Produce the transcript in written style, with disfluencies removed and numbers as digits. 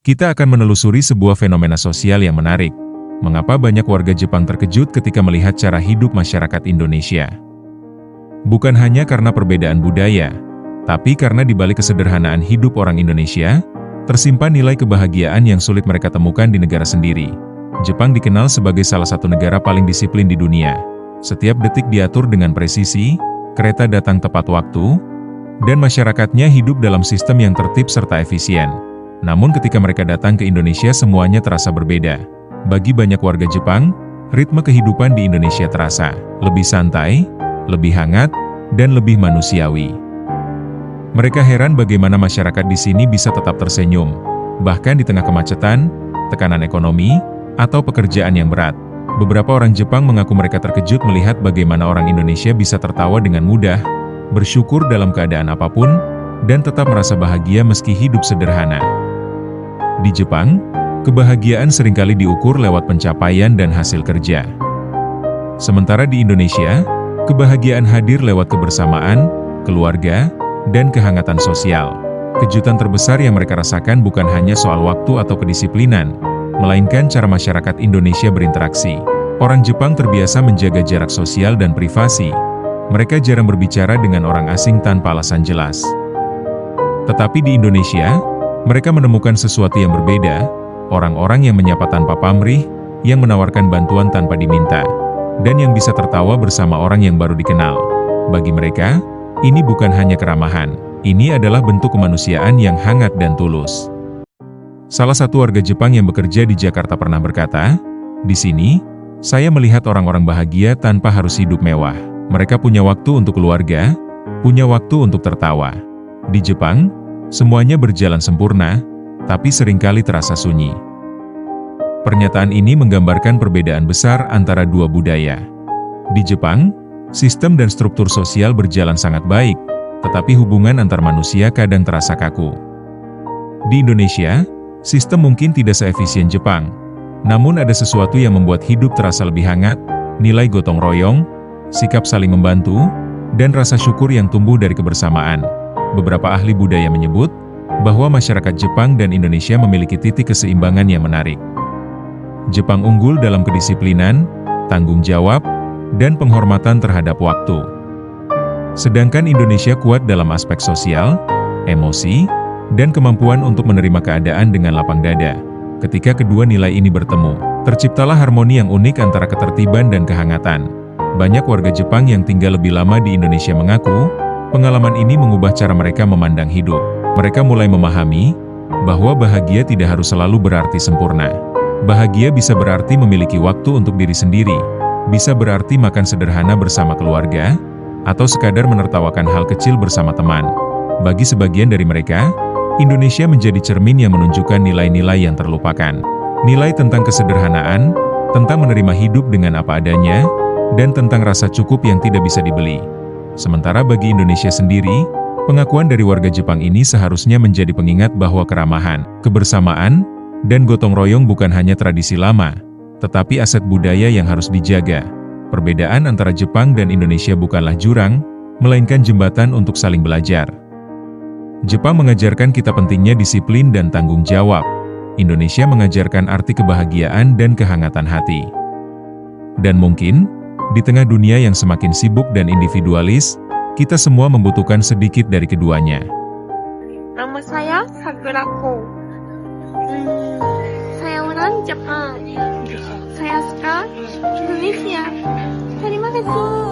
Kita akan menelusuri sebuah fenomena sosial yang menarik. Mengapa banyak warga Jepang terkejut ketika melihat cara hidup masyarakat Indonesia? Bukan hanya karena perbedaan budaya, tapi karena di balik kesederhanaan hidup orang Indonesia, tersimpan nilai kebahagiaan yang sulit mereka temukan di negara sendiri. Jepang dikenal sebagai salah satu negara paling disiplin di dunia. Setiap detik diatur dengan presisi, kereta datang tepat waktu, dan masyarakatnya hidup dalam sistem yang tertib serta efisien. Namun ketika mereka datang ke Indonesia semuanya terasa berbeda. Bagi banyak warga Jepang, ritme kehidupan di Indonesia terasa lebih santai, lebih hangat, dan lebih manusiawi. Mereka heran bagaimana masyarakat di sini bisa tetap tersenyum, bahkan di tengah kemacetan, tekanan ekonomi, atau pekerjaan yang berat. Beberapa orang Jepang mengaku mereka terkejut melihat bagaimana orang Indonesia bisa tertawa dengan mudah, bersyukur dalam keadaan apapun, dan tetap merasa bahagia meski hidup sederhana. Di Jepang, kebahagiaan seringkali diukur lewat pencapaian dan hasil kerja. Sementara di Indonesia, kebahagiaan hadir lewat kebersamaan, keluarga, dan kehangatan sosial. Kejutan terbesar yang mereka rasakan bukan hanya soal waktu atau kedisiplinan, melainkan cara masyarakat Indonesia berinteraksi. Orang Jepang terbiasa menjaga jarak sosial dan privasi. Mereka jarang berbicara dengan orang asing tanpa alasan jelas. Tetapi di Indonesia, mereka menemukan sesuatu yang berbeda, orang-orang yang menyapa tanpa pamrih, yang menawarkan bantuan tanpa diminta, dan yang bisa tertawa bersama orang yang baru dikenal. Bagi mereka, ini bukan hanya keramahan, ini adalah bentuk kemanusiaan yang hangat dan tulus. Salah satu warga Jepang yang bekerja di Jakarta pernah berkata, "Di sini, saya melihat orang-orang bahagia tanpa harus hidup mewah. Mereka punya waktu untuk keluarga, punya waktu untuk tertawa. Di Jepang, semuanya berjalan sempurna, tapi seringkali terasa sunyi." Pernyataan ini menggambarkan perbedaan besar antara dua budaya. Di Jepang, sistem dan struktur sosial berjalan sangat baik, tetapi hubungan antar manusia kadang terasa kaku. Di Indonesia, sistem mungkin tidak seefisien Jepang, namun ada sesuatu yang membuat hidup terasa lebih hangat, nilai gotong royong, sikap saling membantu, dan rasa syukur yang tumbuh dari kebersamaan. Beberapa ahli budaya menyebut bahwa masyarakat Jepang dan Indonesia memiliki titik keseimbangan yang menarik. Jepang unggul dalam kedisiplinan, tanggung jawab, dan penghormatan terhadap waktu. Sedangkan Indonesia kuat dalam aspek sosial, emosi, dan kemampuan untuk menerima keadaan dengan lapang dada. Ketika kedua nilai ini bertemu, terciptalah harmoni yang unik antara ketertiban dan kehangatan. Banyak warga Jepang yang tinggal lebih lama di Indonesia mengaku, pengalaman ini mengubah cara mereka memandang hidup. Mereka mulai memahami bahwa bahagia tidak harus selalu berarti sempurna. Bahagia bisa berarti memiliki waktu untuk diri sendiri, bisa berarti makan sederhana bersama keluarga, atau sekadar menertawakan hal kecil bersama teman. Bagi sebagian dari mereka, Indonesia menjadi cermin yang menunjukkan nilai-nilai yang terlupakan. Nilai tentang kesederhanaan, tentang menerima hidup dengan apa adanya, dan tentang rasa cukup yang tidak bisa dibeli. Sementara bagi Indonesia sendiri, pengakuan dari warga Jepang ini seharusnya menjadi pengingat bahwa keramahan, kebersamaan, dan gotong royong bukan hanya tradisi lama, tetapi aset budaya yang harus dijaga. Perbedaan antara Jepang dan Indonesia bukanlah jurang, melainkan jembatan untuk saling belajar. Jepang mengajarkan kita pentingnya disiplin dan tanggung jawab. Indonesia mengajarkan arti kebahagiaan dan kehangatan hati. Dan mungkin, di tengah dunia yang semakin sibuk dan individualis, kita semua membutuhkan sedikit dari keduanya. Nama saya Sakurako. Saya orang Jepang. Saya suka Indonesia. Terima kasih.